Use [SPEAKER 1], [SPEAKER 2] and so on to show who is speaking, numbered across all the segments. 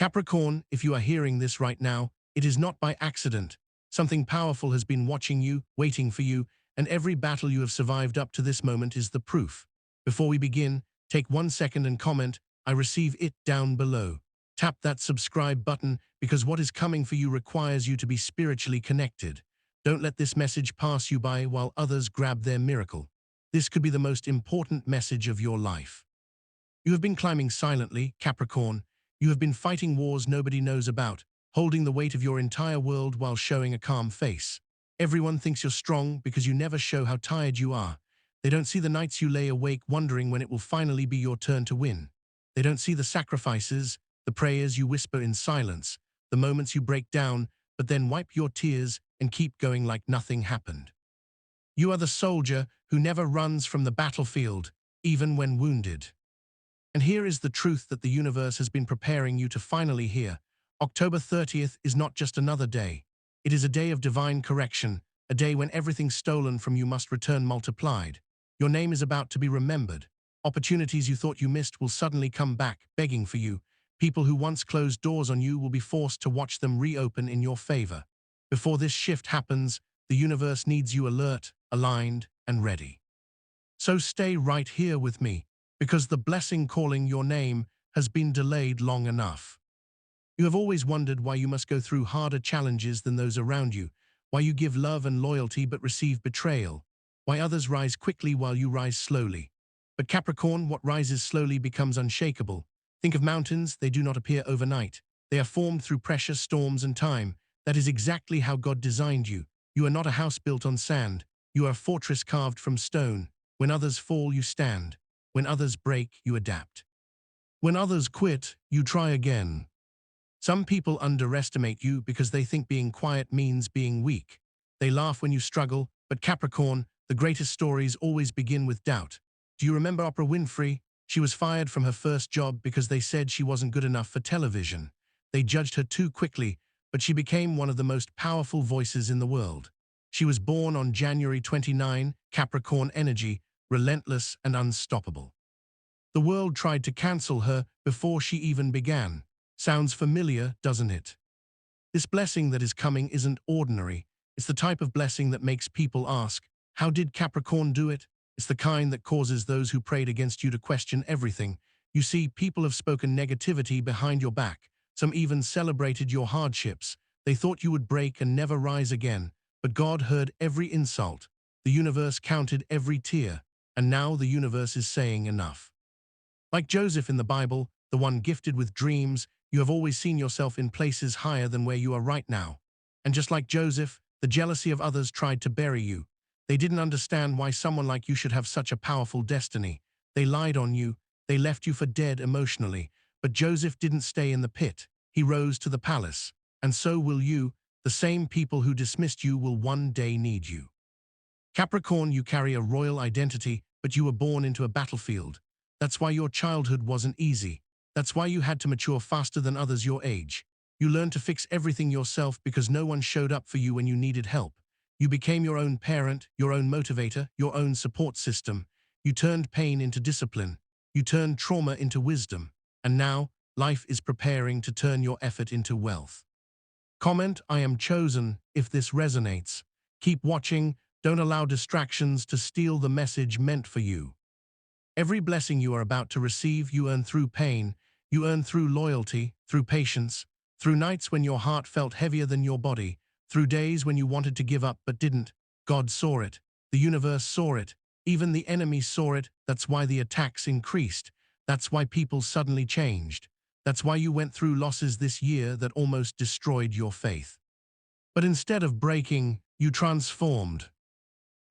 [SPEAKER 1] Capricorn, if you are hearing this right now, it is not by accident. Something powerful has been watching you, waiting for you, and every battle you have survived up to this moment is the proof. Before we begin, take 1 second and comment, "I receive it" down below. Tap that subscribe button because what is coming for you requires you to be spiritually connected. Don't let this message pass you by while others grab their miracle. This could be the most important message of your life. You have been climbing silently, Capricorn. You have been fighting wars nobody knows about, holding the weight of your entire world while showing a calm face. Everyone thinks you're strong because you never show how tired you are. They don't see the nights you lay awake wondering when it will finally be your turn to win. They don't see the sacrifices, the prayers you whisper in silence, the moments you break down, but then wipe your tears and keep going like nothing happened. You are the soldier who never runs from the battlefield, even when wounded. And here is the truth that the universe has been preparing you to finally hear. October 30th is not just another day. It is a day of divine correction, a day when everything stolen from you must return multiplied. Your name is about to be remembered. Opportunities you thought you missed will suddenly come back, begging for you. People who once closed doors on you will be forced to watch them reopen in your favor. Before this shift happens, the universe needs you alert, aligned, and ready. So stay right here with me, because the blessing calling your name has been delayed long enough. You have always wondered why you must go through harder challenges than those around you, why you give love and loyalty but receive betrayal, why others rise quickly while you rise slowly. But Capricorn, what rises slowly becomes unshakable. Think of mountains, they do not appear overnight. They are formed through pressure, storms, and time. That is exactly how God designed you. You are not a house built on sand. You are a fortress carved from stone. When others fall, you stand. When others break, you adapt. When others quit, you try again. Some people underestimate you because they think being quiet means being weak. They laugh when you struggle, but Capricorn, the greatest stories always begin with doubt. Do you remember Oprah Winfrey? She was fired from her first job because they said she wasn't good enough for television. They judged her too quickly, but she became one of the most powerful voices in the world. She was born on January 29, Capricorn energy, relentless and unstoppable. The world tried to cancel her before she even began. Sounds familiar, doesn't it? This blessing that is coming isn't ordinary. It's the type of blessing that makes people ask, how did Capricorn do it? It's the kind that causes those who prayed against you to question everything. You see, people have spoken negativity behind your back. Some even celebrated your hardships. They thought you would break and never rise again. But God heard every insult. The universe counted every tear. And now the universe is saying enough. Like Joseph in the Bible, the one gifted with dreams, you have always seen yourself in places higher than where you are right now. And just like Joseph, the jealousy of others tried to bury you. They didn't understand why someone like you should have such a powerful destiny. They lied on you. They left you for dead emotionally. But Joseph didn't stay in the pit. He rose to the palace. And so will you. The same people who dismissed you will one day need you. Capricorn, you carry a royal identity, but you were born into a battlefield. That's why your childhood wasn't easy. That's why you had to mature faster than others your age. You learned to fix everything yourself because no one showed up for you when you needed help. You became your own parent, your own motivator, your own support system. You turned pain into discipline. You turned trauma into wisdom. And now, life is preparing to turn your effort into wealth. Comment, "I am chosen," if this resonates. Keep watching. Don't allow distractions to steal the message meant for you. Every blessing you are about to receive, you earn through pain. You earn through loyalty, through patience, through nights when your heart felt heavier than your body, through days when you wanted to give up but didn't. God saw it. The universe saw it. Even the enemy saw it. That's why the attacks increased. That's why people suddenly changed. That's why you went through losses this year that almost destroyed your faith. But instead of breaking, you transformed.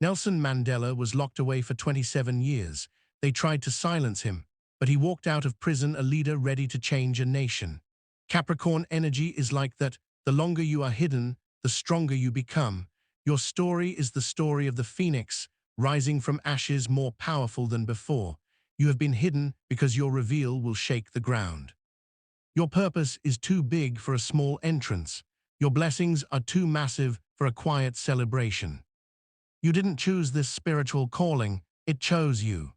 [SPEAKER 1] Nelson Mandela was locked away for 27 years. They tried to silence him, but he walked out of prison a leader ready to change a nation. Capricorn energy is like that. The longer you are hidden, the stronger you become. Your story is the story of the phoenix, rising from ashes more powerful than before. You have been hidden because your reveal will shake the ground. Your purpose is too big for a small entrance. Your blessings are too massive for a quiet celebration. You didn't choose this spiritual calling, it chose you.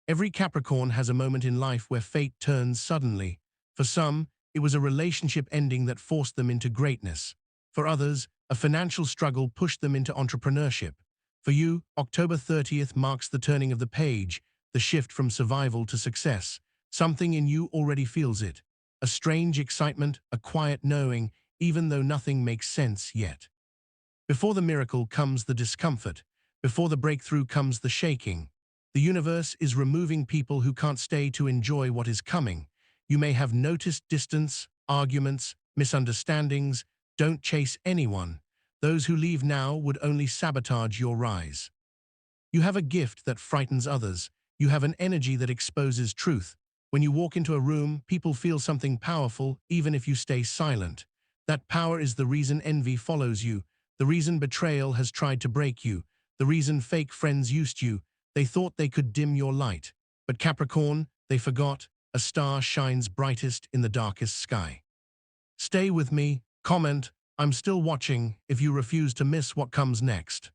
[SPEAKER 1] Every Capricorn has a moment in life where fate turns suddenly. For some, it was a relationship ending that forced them into greatness. For others, a financial struggle pushed them into entrepreneurship. For you, October 30th marks the turning of the page, the shift from survival to success. Something in you already feels it. A strange excitement, a quiet knowing, even though nothing makes sense yet. Before the miracle comes the discomfort. Before the breakthrough comes the shaking. The universe is removing people who can't stay to enjoy what is coming. You may have noticed distance, arguments, misunderstandings. Don't chase anyone. Those who leave now would only sabotage your rise. You have a gift that frightens others. You have an energy that exposes truth. When you walk into a room, people feel something powerful, even if you stay silent. That power is the reason envy follows you, the reason betrayal has tried to break you, the reason fake friends used you. They thought they could dim your light. But Capricorn, they forgot, a star shines brightest in the darkest sky. Stay with me, comment, I'm still watching, if you refuse to miss what comes next.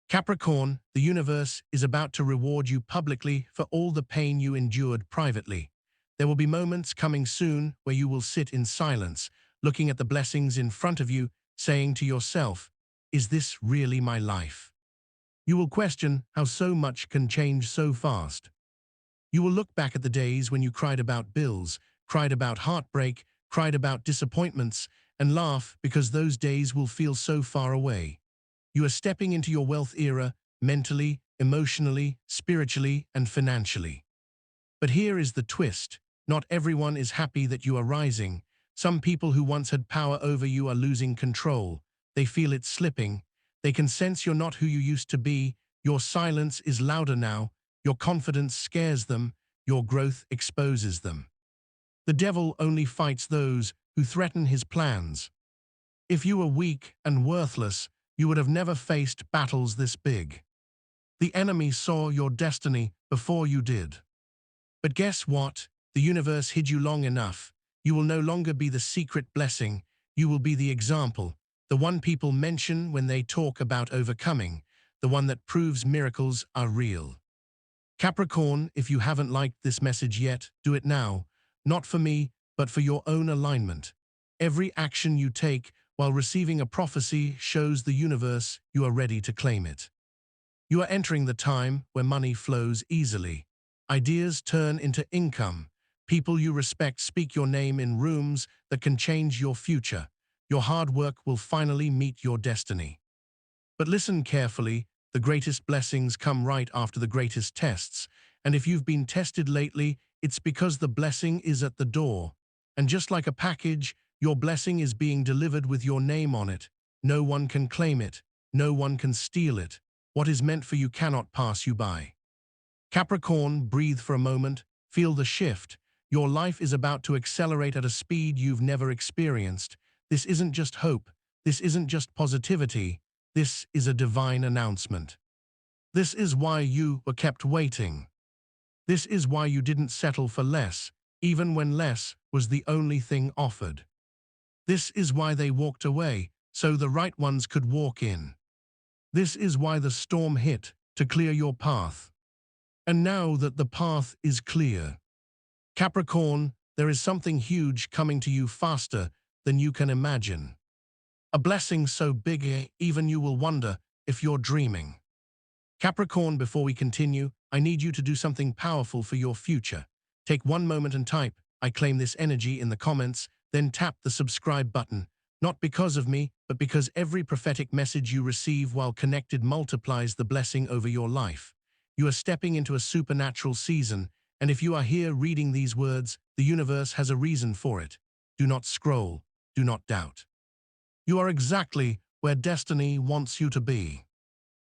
[SPEAKER 1] Capricorn, the universe is about to reward you publicly for all the pain you endured privately. There will be moments coming soon where you will sit in silence, looking at the blessings in front of you, saying to yourself, is this really my life? You will question how so much can change so fast. You will look back at the days when you cried about bills, cried about heartbreak, cried about disappointments, and laugh because those days will feel so far away. You are stepping into your wealth era, mentally, emotionally, spiritually, and financially. But here is the twist. Not everyone is happy that you are rising. Some people who once had power over you are losing control. They feel it slipping. They can sense you're not who you used to be. Your silence is louder now. Your confidence scares them. Your growth exposes them. The devil only fights those who threaten his plans. If you were weak and worthless, you would have never faced battles this big. The enemy saw your destiny before you did. But guess what? The universe hid you long enough. You will no longer be the secret blessing. You will be the example, the one people mention when they talk about overcoming, the one that proves miracles are real. Capricorn, if you haven't liked this message yet, do it now. Not for me, but for your own alignment. Every action you take while receiving a prophecy shows the universe you are ready to claim it. You are entering the time where money flows easily. Ideas turn into income. People you respect speak your name in rooms that can change your future. Your hard work will finally meet your destiny. But listen carefully, the greatest blessings come right after the greatest tests. And if you've been tested lately, it's because the blessing is at the door. And just like a package, your blessing is being delivered with your name on it. No one can claim it. No one can steal it. What is meant for you cannot pass you by. Capricorn, breathe for a moment. Feel the shift. Your life is about to accelerate at a speed you've never experienced. This isn't just hope. This isn't just positivity. This is a divine announcement. This is why you were kept waiting. This is why you didn't settle for less, even when less was the only thing offered. This is why they walked away, so the right ones could walk in. This is why the storm hit, to clear your path. And now that the path is clear, Capricorn, there is something huge coming to you faster than you can imagine. A blessing so big even you will wonder if you're dreaming. Capricorn, before we continue, I need you to do something powerful for your future. Take one moment and type, I claim this energy in the comments, then tap the subscribe button. Not because of me, but because every prophetic message you receive while connected multiplies the blessing over your life. You are stepping into a supernatural season, and if you are here reading these words, the universe has a reason for it. Do not scroll. Do not doubt. You are exactly where destiny wants you to be.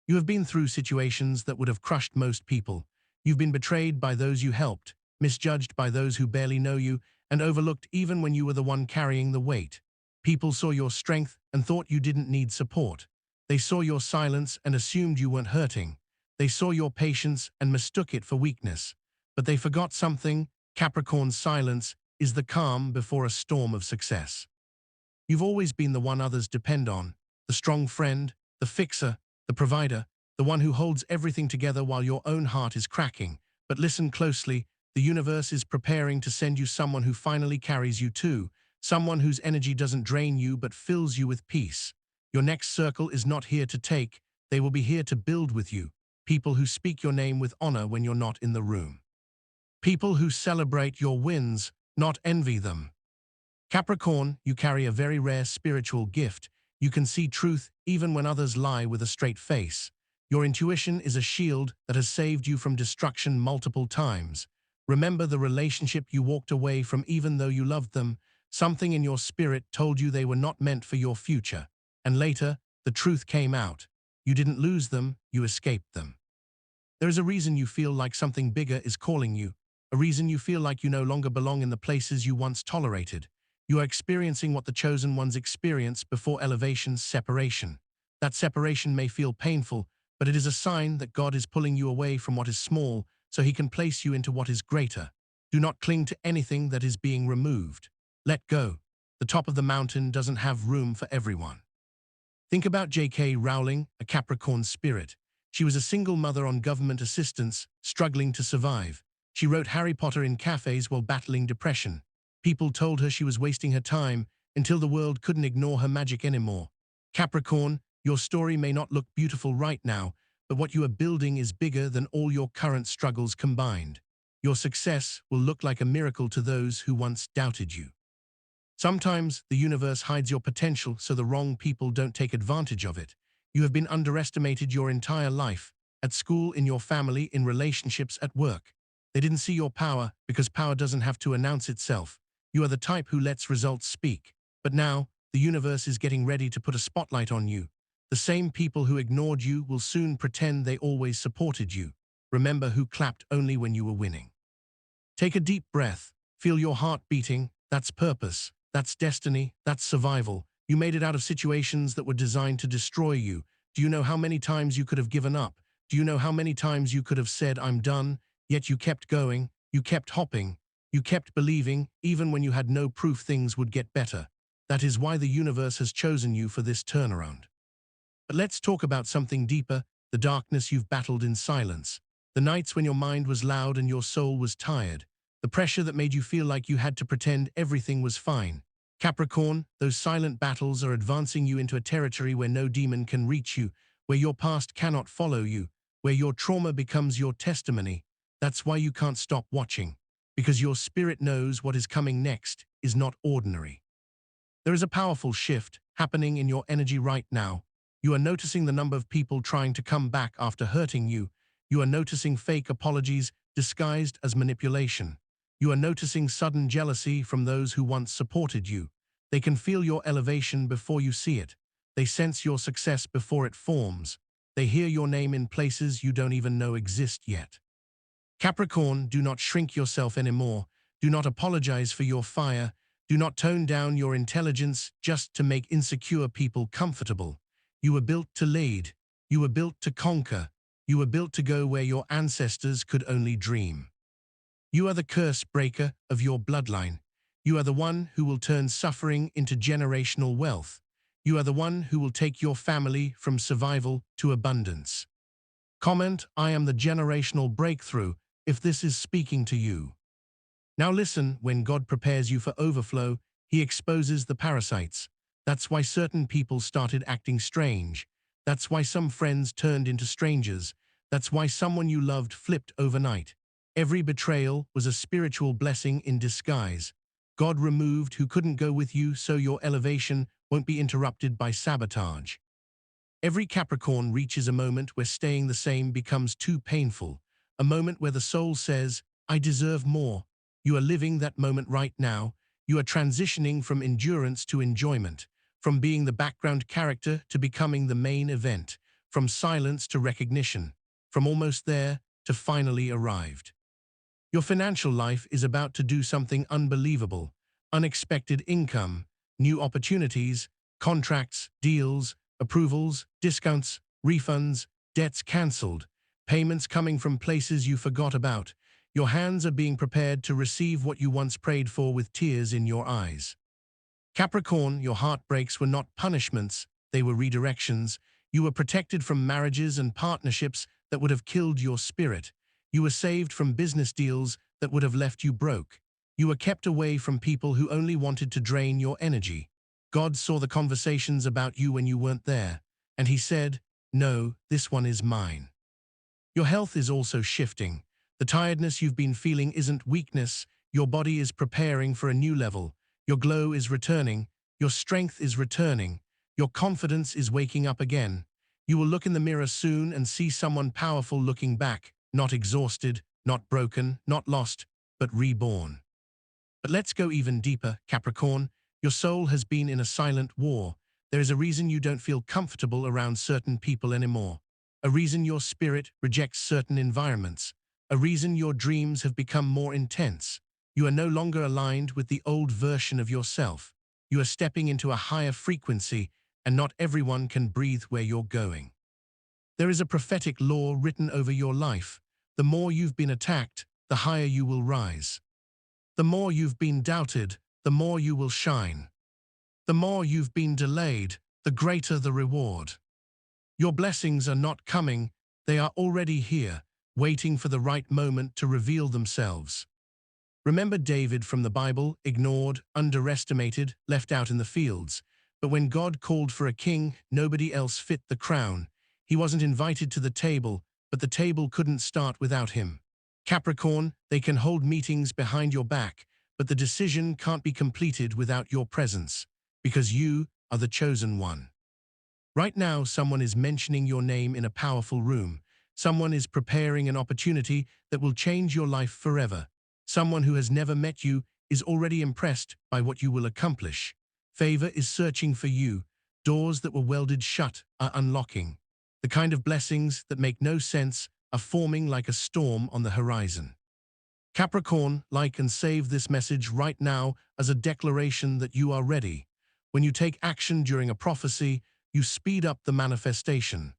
[SPEAKER 1] You have been through situations that would have crushed most people. You've been betrayed by those you helped, misjudged by those who barely know you, and overlooked even when you were the one carrying the weight. People saw your strength and thought you didn't need support. They saw your silence and assumed you weren't hurting. They saw your patience and mistook it for weakness. But they forgot something. Capricorn's silence is the calm before a storm of success. You've always been the one others depend on, the strong friend, the fixer, the provider, the one who holds everything together while your own heart is cracking. But listen closely, the universe is preparing to send you someone who finally carries you too, someone whose energy doesn't drain you but fills you with peace. Your next circle is not here to take, they will be here to build with you. People who speak your name with honor when you're not in the room. People who celebrate your wins, not envy them. Capricorn, you carry a very rare spiritual gift. You can see truth even when others lie with a straight face. Your intuition is a shield that has saved you from destruction multiple times. Remember the relationship you walked away from even though you loved them. Something in your spirit told you they were not meant for your future. And later, the truth came out. You didn't lose them, you escaped them. There is a reason you feel like something bigger is calling you. A reason you feel like you no longer belong in the places you once tolerated. You are experiencing what the chosen ones experience before elevation's separation. That separation may feel painful, but it is a sign that God is pulling you away from what is small so he can place you into what is greater. Do not cling to anything that is being removed. Let go. The top of the mountain doesn't have room for everyone. Think about J.K. Rowling, a Capricorn spirit. She was a single mother on government assistance, struggling to survive. She wrote Harry Potter in cafes while battling depression. People told her she was wasting her time until the world couldn't ignore her magic anymore. Capricorn, your story may not look beautiful right now, but what you are building is bigger than all your current struggles combined. Your success will look like a miracle to those who once doubted you. Sometimes the universe hides your potential so the wrong people don't take advantage of it. You have been underestimated your entire life, at school, in your family, in relationships, at work. They didn't see your power because power doesn't have to announce itself. You are the type who lets results speak. But now, the universe is getting ready to put a spotlight on you. The same people who ignored you will soon pretend they always supported you. Remember who clapped only when you were winning. Take a deep breath. Feel your heart beating. That's purpose. That's destiny. That's survival. You made it out of situations that were designed to destroy you. Do you know how many times you could have given up? Do you know how many times you could have said, "I'm done"? Yet you kept going. You kept hopping. You kept believing, even when you had no proof things would get better. That is why the universe has chosen you for this turnaround. But let's talk about something deeper, the darkness you've battled in silence. The nights when your mind was loud and your soul was tired. The pressure that made you feel like you had to pretend everything was fine. Capricorn, those silent battles are advancing you into a territory where no demon can reach you, where your past cannot follow you, where your trauma becomes your testimony. That's why you can't stop watching. Because your spirit knows what is coming next is not ordinary. There is a powerful shift happening in your energy right now. You are noticing the number of people trying to come back after hurting you. You are noticing fake apologies disguised as manipulation. You are noticing sudden jealousy from those who once supported you. They can feel your elevation before you see it. They sense your success before it forms. They hear your name in places you don't even know exist yet. Capricorn, do not shrink yourself anymore. Do not apologize for your fire. Do not tone down your intelligence just to make insecure people comfortable. You were built to lead. You were built to conquer. You were built to go where your ancestors could only dream. You are the curse breaker of your bloodline. You are the one who will turn suffering into generational wealth. You are the one who will take your family from survival to abundance. Comment, "I am the generational breakthrough," if this is speaking to you. Now listen, when God prepares you for overflow, he exposes the parasites. That's why certain people started acting strange. That's why some friends turned into strangers. That's why someone you loved flipped overnight. Every betrayal was a spiritual blessing in disguise. God removed who couldn't go with you so your elevation won't be interrupted by sabotage. Every Capricorn reaches a moment where staying the same becomes too painful, a moment where the soul says, "I deserve more." You are living that moment right now. You are transitioning from endurance to enjoyment, from being the background character to becoming the main event, from silence to recognition, from almost there to finally arrived. Your financial life is about to do something unbelievable. Unexpected income, new opportunities, contracts, deals, approvals, discounts, refunds, debts cancelled, payments coming from places you forgot about. Your hands are being prepared to receive what you once prayed for with tears in your eyes. Capricorn, your heartbreaks were not punishments, they were redirections. You were protected from marriages and partnerships that would have killed your spirit. You were saved from business deals that would have left you broke. You were kept away from people who only wanted to drain your energy. God saw the conversations about you when you weren't there, and he said, "No, this one is mine." Your health is also shifting. The tiredness you've been feeling isn't weakness. Your body is preparing for a new level. Your glow is returning. Your strength is returning. Your confidence is waking up again. You will look in the mirror soon and see someone powerful looking back, not exhausted, not broken, not lost, but reborn. But let's go even deeper, Capricorn. Your soul has been in a silent war. There is a reason you don't feel comfortable around certain people anymore. A reason your spirit rejects certain environments. A reason your dreams have become more intense. You are no longer aligned with the old version of yourself. You are stepping into a higher frequency, and not everyone can breathe where you're going. There is a prophetic law written over your life. The more you've been attacked, the higher you will rise. The more you've been doubted, the more you will shine. The more you've been delayed, the greater the reward. Your blessings are not coming, they are already here, waiting for the right moment to reveal themselves. Remember David from the Bible, ignored, underestimated, left out in the fields. But when God called for a king, nobody else fit the crown. He wasn't invited to the table, but the table couldn't start without him. Capricorn, they can hold meetings behind your back, but the decision can't be completed without your presence, because you are the chosen one. Right now, someone is mentioning your name in a powerful room. Someone is preparing an opportunity that will change your life forever. Someone who has never met you is already impressed by what you will accomplish. Favor is searching for you. Doors that were welded shut are unlocking. The kind of blessings that make no sense are forming like a storm on the horizon. Capricorn, like and save this message right now as a declaration that you are ready. When you take action during a prophecy, you speed up the manifestation.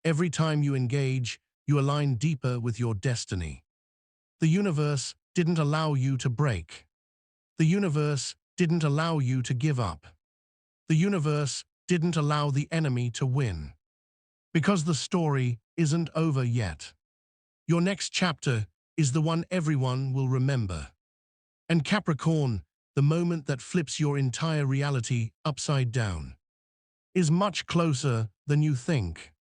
[SPEAKER 1] Every time you engage, you align deeper with your destiny. The universe didn't allow you to break. The universe didn't allow you to give up. The universe didn't allow the enemy to win. Because the story isn't over yet. Your next chapter is the one everyone will remember. And Capricorn, the moment that flips your entire reality upside down, is much closer than you think.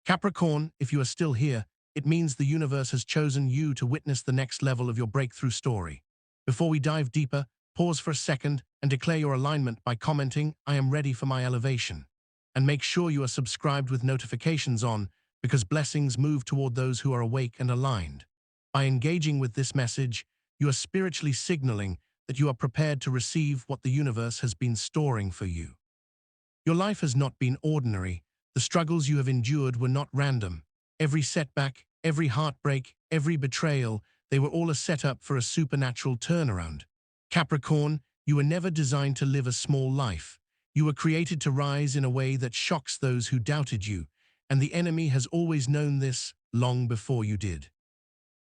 [SPEAKER 1] Capricorn, if you are still here, it means the universe has chosen you to witness the next level of your breakthrough story. Before we dive deeper, pause for a second and declare your alignment by commenting, "I am ready for my elevation." And make sure you are subscribed with notifications on, because blessings move toward those who are awake and aligned. By engaging with this message, you are spiritually signaling that you are prepared to receive what the universe has been storing for you. Your life has not been ordinary. The struggles you have endured were not random. Every setback, every heartbreak, every betrayal, they were all a setup for a supernatural turnaround. Capricorn, you were never designed to live a small life. You were created to rise in a way that shocks those who doubted you, and the enemy has always known this long before you did.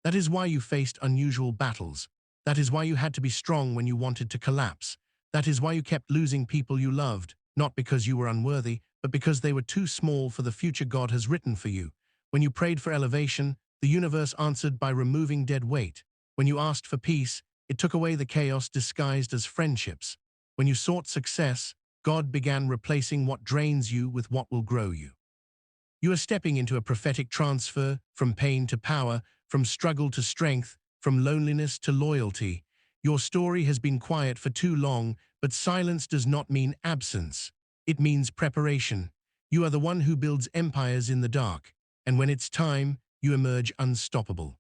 [SPEAKER 1] That is why you faced unusual battles. That is why you had to be strong when you wanted to collapse. That is why you kept losing people you loved, not because you were unworthy, but because they were too small for the future God has written for you. When you prayed for elevation, the universe answered by removing dead weight. When you asked for peace, it took away the chaos disguised as friendships. When you sought success, God began replacing what drains you with what will grow you. You are stepping into a prophetic transfer from pain to power, from struggle to strength, from loneliness to loyalty. Your story has been quiet for too long, but silence does not mean absence. It means preparation. You are the one who builds empires in the dark, and when it's time, you emerge unstoppable.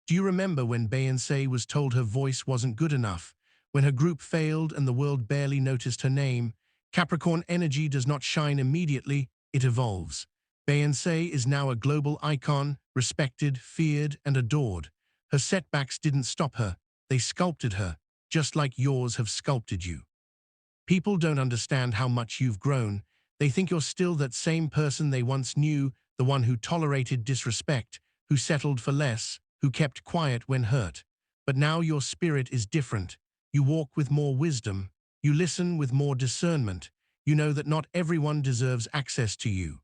[SPEAKER 1] Do you remember when Beyoncé was told her voice wasn't good enough? When her group failed and the world barely noticed her name? Capricorn energy does not shine immediately, it evolves. Beyoncé is now a global icon, respected, feared, and adored. Her setbacks didn't stop her, they sculpted her, just like yours have sculpted you. People don't understand how much you've grown. They think you're still that same person they once knew, the one who tolerated disrespect, who settled for less, who kept quiet when hurt. But now your spirit is different. You walk with more wisdom. You listen with more discernment. You know that not everyone deserves access to you.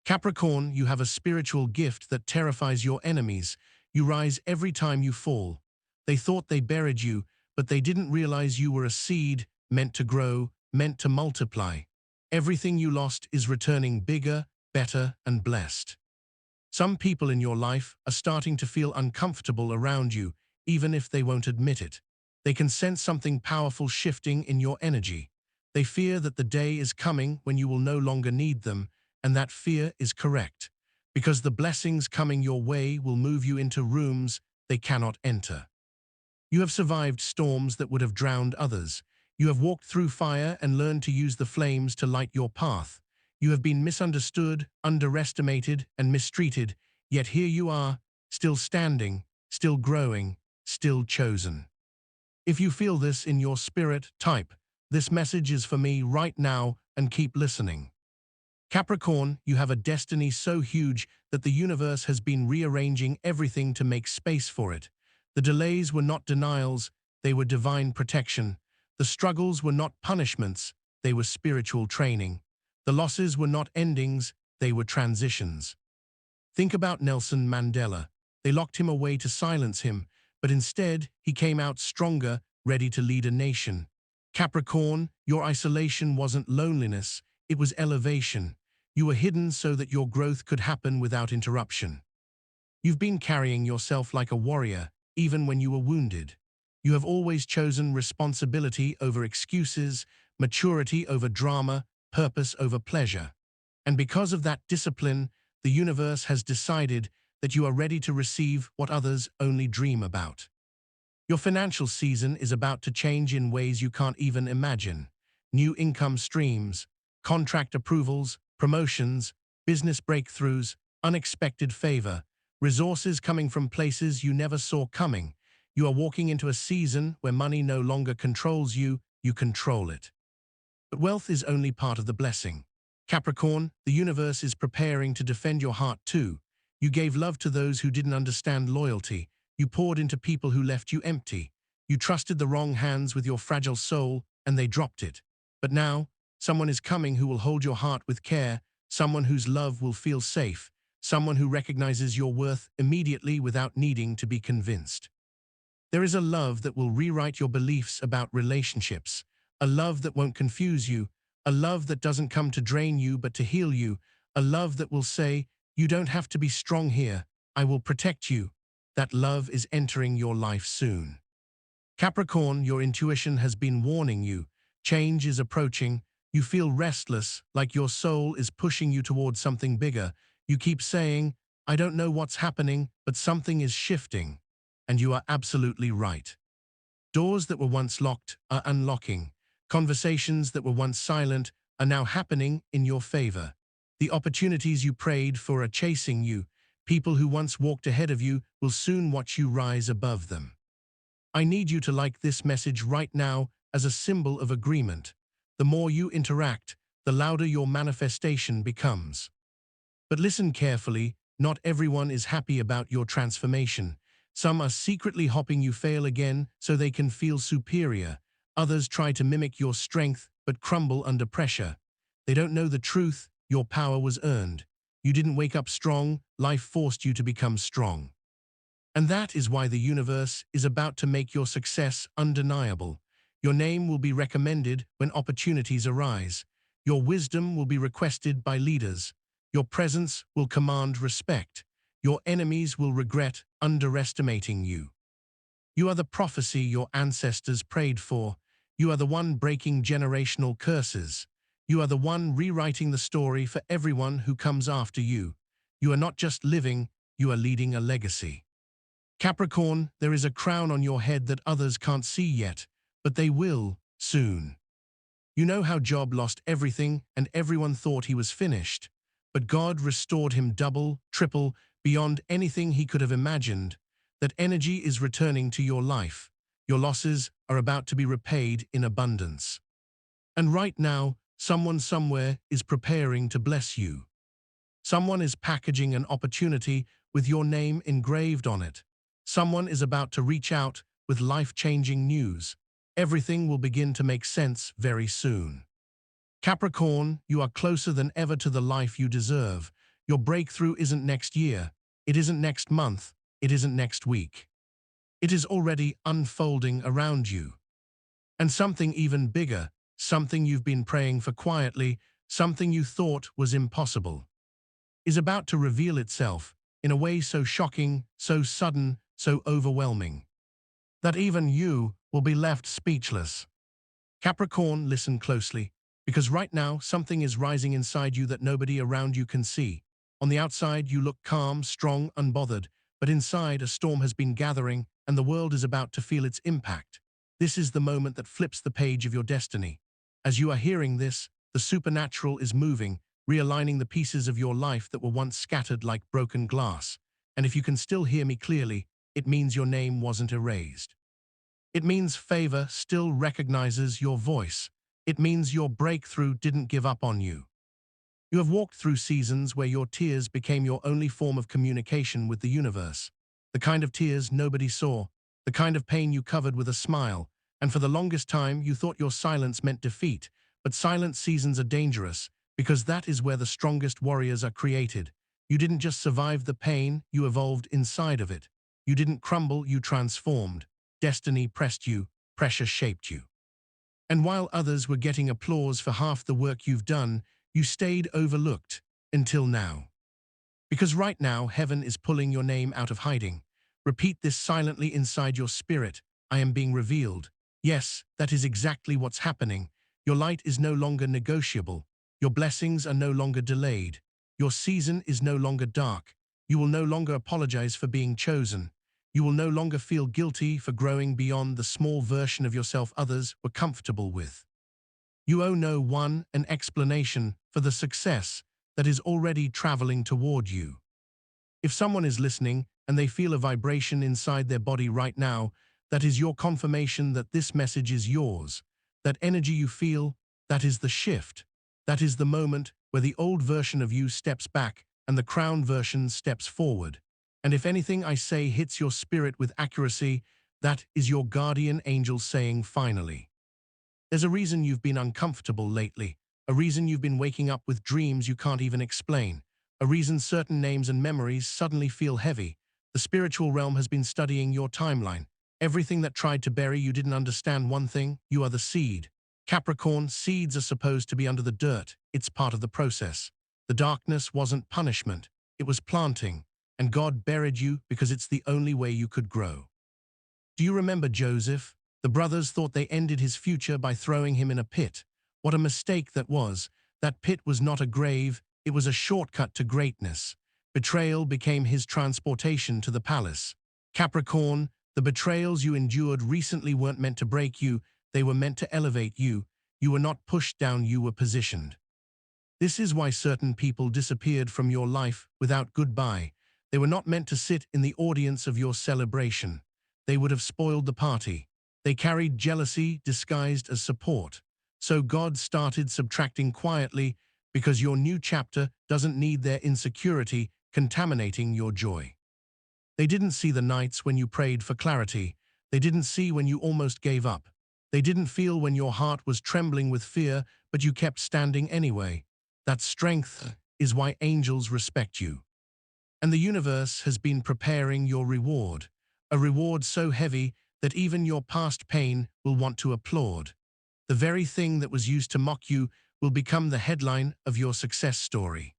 [SPEAKER 1] Capricorn, you have a spiritual gift that terrifies your enemies. You rise every time you fall. They thought they buried you, but they didn't realize you were a seed meant to grow, meant to multiply. Everything you lost is returning bigger, better, and blessed. Some people in your life are starting to feel uncomfortable around you, even if they won't admit it. They can sense something powerful shifting in your energy. They fear that the day is coming when you will no longer need them, and that fear is correct, because the blessings coming your way will move you into rooms they cannot enter. You have survived storms that would have drowned others. You have walked through fire and learned to use the flames to light your path. You have been misunderstood, underestimated, and mistreated, yet here you are, still standing, still growing, still chosen. If you feel this in your spirit, type, "This message is for me right now," and keep listening. Capricorn, you have a destiny so huge that the universe has been rearranging everything to make space for it. The delays were not denials, they were divine protection. The struggles were not punishments, they were spiritual training. The losses were not endings, they were transitions. Think about Nelson Mandela. They locked him away to silence him, but instead he came out stronger, ready to lead a nation. Capricorn, your isolation wasn't loneliness, it was elevation. You were hidden so that your growth could happen without interruption. You've been carrying yourself like a warrior, even when you were wounded. You have always chosen responsibility over excuses, maturity over drama, purpose over pleasure. And because of that discipline, the universe has decided that you are ready to receive what others only dream about. Your financial season is about to change in ways you can't even imagine. New income streams, contract approvals, promotions, business breakthroughs, unexpected favor, resources coming from places you never saw coming. You are walking into a season where money no longer controls you, you control it. But wealth is only part of the blessing. Capricorn, the universe is preparing to defend your heart too. You gave love to those who didn't understand loyalty. You poured into people who left you empty. You trusted the wrong hands with your fragile soul, and they dropped it. But now, someone is coming who will hold your heart with care, someone whose love will feel safe, someone who recognizes your worth immediately without needing to be convinced. There is a love that will rewrite your beliefs about relationships, a love that won't confuse you, a love that doesn't come to drain you but to heal you, a love that will say, "You don't have to be strong here, I will protect you." That love is entering your life soon. Capricorn, your intuition has been warning you. Change is approaching. You feel restless, like your soul is pushing you towards something bigger. You keep saying, "I don't know what's happening, but something is shifting." And you are absolutely right. Doors that were once locked are unlocking. Conversations that were once silent are now happening in your favor. The opportunities you prayed for are chasing you. People who once walked ahead of you will soon watch you rise above them. I need you to like this message right now as a symbol of agreement. The more you interact, the louder your manifestation becomes. But listen carefully, not everyone is happy about your transformation. Some are secretly hoping you fail again so they can feel superior. Others try to mimic your strength but crumble under pressure. They don't know the truth, your power was earned. You didn't wake up strong, life forced you to become strong. And that is why the universe is about to make your success undeniable. Your name will be recommended when opportunities arise. Your wisdom will be requested by leaders. Your presence will command respect. Your enemies will regret underestimating you. You are the prophecy your ancestors prayed for. You are the one breaking generational curses. You are the one rewriting the story for everyone who comes after you. You are not just living, you are leading a legacy. Capricorn, there is a crown on your head that others can't see yet, but they will, soon. You know how Job lost everything and everyone thought he was finished, but God restored him double, triple, beyond anything he could have imagined. That energy is returning to your life. Your losses are about to be repaid in abundance. And right now, someone somewhere is preparing to bless you. Someone is packaging an opportunity with your name engraved on it. Someone is about to reach out with life-changing news. Everything will begin to make sense very soon. Capricorn, you are closer than ever to the life you deserve. Your breakthrough isn't next year. It isn't next month. It isn't next week. It is already unfolding around you. And something even bigger, something you've been praying for quietly, something you thought was impossible, is about to reveal itself in a way so shocking, so sudden, so overwhelming, that even you will be left speechless. Capricorn, listen closely, because right now something is rising inside you that nobody around you can see. On the outside, you look calm, strong, unbothered, but inside a storm has been gathering and the world is about to feel its impact. This is the moment that flips the page of your destiny. As you are hearing this, the supernatural is moving, realigning the pieces of your life that were once scattered like broken glass. And if you can still hear me clearly, it means your name wasn't erased. It means favor still recognizes your voice. It means your breakthrough didn't give up on you. You have walked through seasons where your tears became your only form of communication with the universe. The kind of tears nobody saw, the kind of pain you covered with a smile, and for the longest time you thought your silence meant defeat. But silent seasons are dangerous, because that is where the strongest warriors are created. You didn't just survive the pain, you evolved inside of it. You didn't crumble, you transformed. Destiny pressed you, pressure shaped you. And while others were getting applause for half the work you've done, you stayed overlooked until now. Because right now, heaven is pulling your name out of hiding. Repeat this silently inside your spirit. I am being revealed. Yes, that is exactly what's happening. Your light is no longer negotiable. Your blessings are no longer delayed. Your season is no longer dark. You will no longer apologize for being chosen. You will no longer feel guilty for growing beyond the small version of yourself others were comfortable with. You owe no one an explanation for the success that is already traveling toward you. If someone is listening and they feel a vibration inside their body right now, that is your confirmation that this message is yours. That energy you feel, that is the shift. That is the moment where the old version of you steps back and the crown version steps forward. And if anything I say hits your spirit with accuracy, that is your guardian angel saying finally. There's a reason you've been uncomfortable lately, a reason you've been waking up with dreams you can't even explain, a reason certain names and memories suddenly feel heavy. The spiritual realm has been studying your timeline. Everything that tried to bury you didn't understand one thing: you are the seed. Capricorn, seeds are supposed to be under the dirt. It's part of the process. The darkness wasn't punishment, it was planting. And God buried you because it's the only way you could grow. Do you remember Joseph? The brothers thought they ended his future by throwing him in a pit. What a mistake that was. That pit was not a grave, it was a shortcut to greatness. Betrayal became his transportation to the palace. Capricorn, the betrayals you endured recently weren't meant to break you, they were meant to elevate you. You were not pushed down, you were positioned. This is why certain people disappeared from your life without goodbye. They were not meant to sit in the audience of your celebration. They would have spoiled the party. They carried jealousy disguised as support. So God started subtracting quietly, because your new chapter doesn't need their insecurity contaminating your joy. They didn't see the nights when you prayed for clarity. They didn't see when you almost gave up. They didn't feel when your heart was trembling with fear, but you kept standing anyway. That strength is why angels respect you. And the universe has been preparing your reward, a reward so heavy that even your past pain will want to applaud. The very thing that was used to mock you will become the headline of your success story.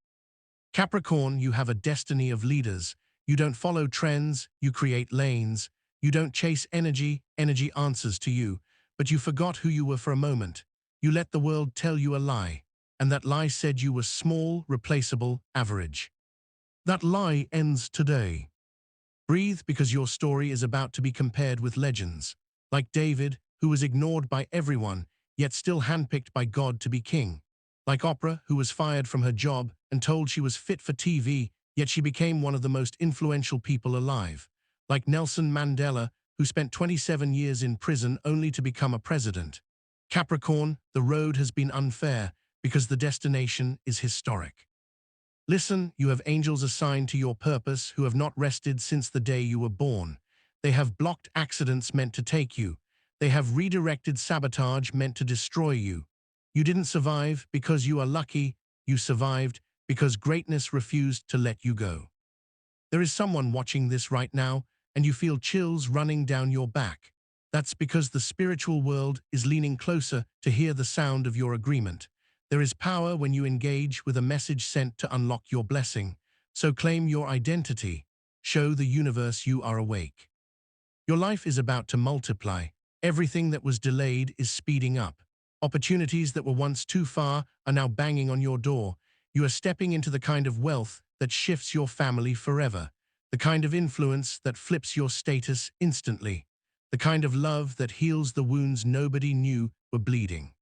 [SPEAKER 1] Capricorn, you have a destiny of leaders. You don't follow trends, you create lanes. You don't chase energy, energy answers to you. But you forgot who you were for a moment. You let the world tell you a lie. And that lie said you were small, replaceable, average. That lie ends today. Breathe, because your story is about to be compared with legends. Like David, who was ignored by everyone, yet still handpicked by God to be king. Like Oprah, who was fired from her job and told she was fit for TV, yet she became one of the most influential people alive. Like Nelson Mandela, who spent 27 years in prison only to become a president. Capricorn, the road has been unfair because the destination is historic. Listen, you have angels assigned to your purpose who have not rested since the day you were born. They have blocked accidents meant to take you. They have redirected sabotage meant to destroy you. You didn't survive because you are lucky. You survived because greatness refused to let you go. There is someone watching this right now, and you feel chills running down your back. That's because the spiritual world is leaning closer to hear the sound of your agreement. There is power when you engage with a message sent to unlock your blessing. So claim your identity. Show the universe you are awake. Your life is about to multiply. Everything that was delayed is speeding up. Opportunities that were once too far are now banging on your door. You are stepping into the kind of wealth that shifts your family forever, the kind of influence that flips your status instantly, the kind of love that heals the wounds nobody knew were bleeding.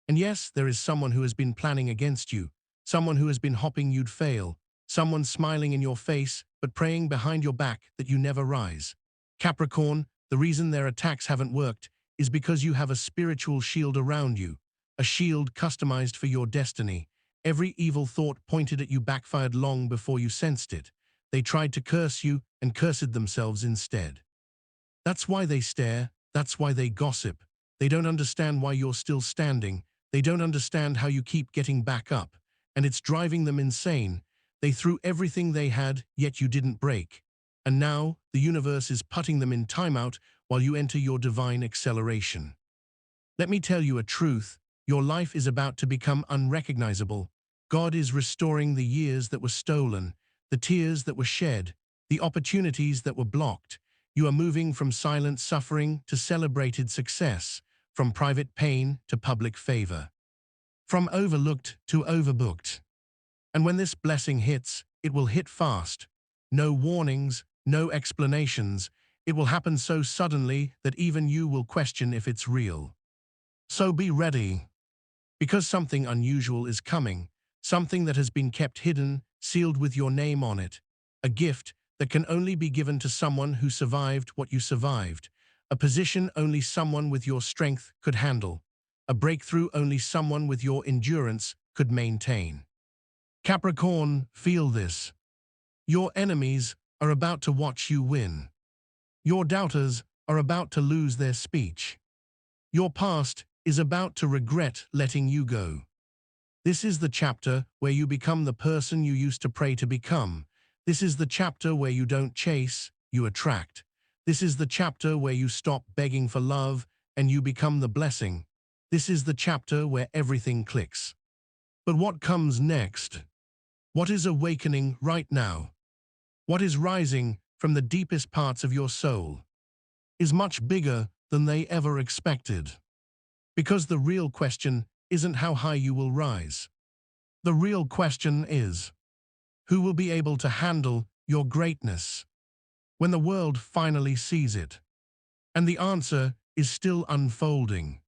[SPEAKER 1] And yes, there is someone who has been planning against you, someone who has been hoping you'd fail, someone smiling in your face but praying behind your back that you never rise. Capricorn, the reason their attacks haven't worked is because you have a spiritual shield around you, a shield customized for your destiny. Every evil thought pointed at you backfired long before you sensed it. They tried to curse you and cursed themselves instead. That's why they stare, that's why they gossip. They don't understand why you're still standing. They don't understand how you keep getting back up. And it's driving them insane. They threw everything they had, yet you didn't break. And now, the universe is putting them in timeout while you enter your divine acceleration. Let me tell you a truth. Your life is about to become unrecognizable. God is restoring the years that were stolen, the tears that were shed, the opportunities that were blocked. You are moving from silent suffering to celebrated success, from private pain to public favor, from overlooked to overbooked. And when this blessing hits, it will hit fast. No warnings, no explanations. It will happen so suddenly that even you will question if it's real. So be ready, because something unusual is coming, something that has been kept hidden, sealed with your name on it, a gift that can only be given to someone who survived what you survived, a position only someone with your strength could handle, a breakthrough only someone with your endurance could maintain. Capricorn, feel this. Your enemies are about to watch you win. Your doubters are about to lose their speech. Your past is about to regret letting you go. This is the chapter where you become the person you used to pray to become. This is the chapter where you don't chase, you attract. This is the chapter where you stop begging for love and you become the blessing. This is the chapter where everything clicks. But what comes next? What is awakening right now? What is rising from the deepest parts of your soul is much bigger than they ever expected. Because the real question isn't how high you will rise. The real question is, who will be able to handle your greatness when the world finally sees it? And the answer is still unfolding.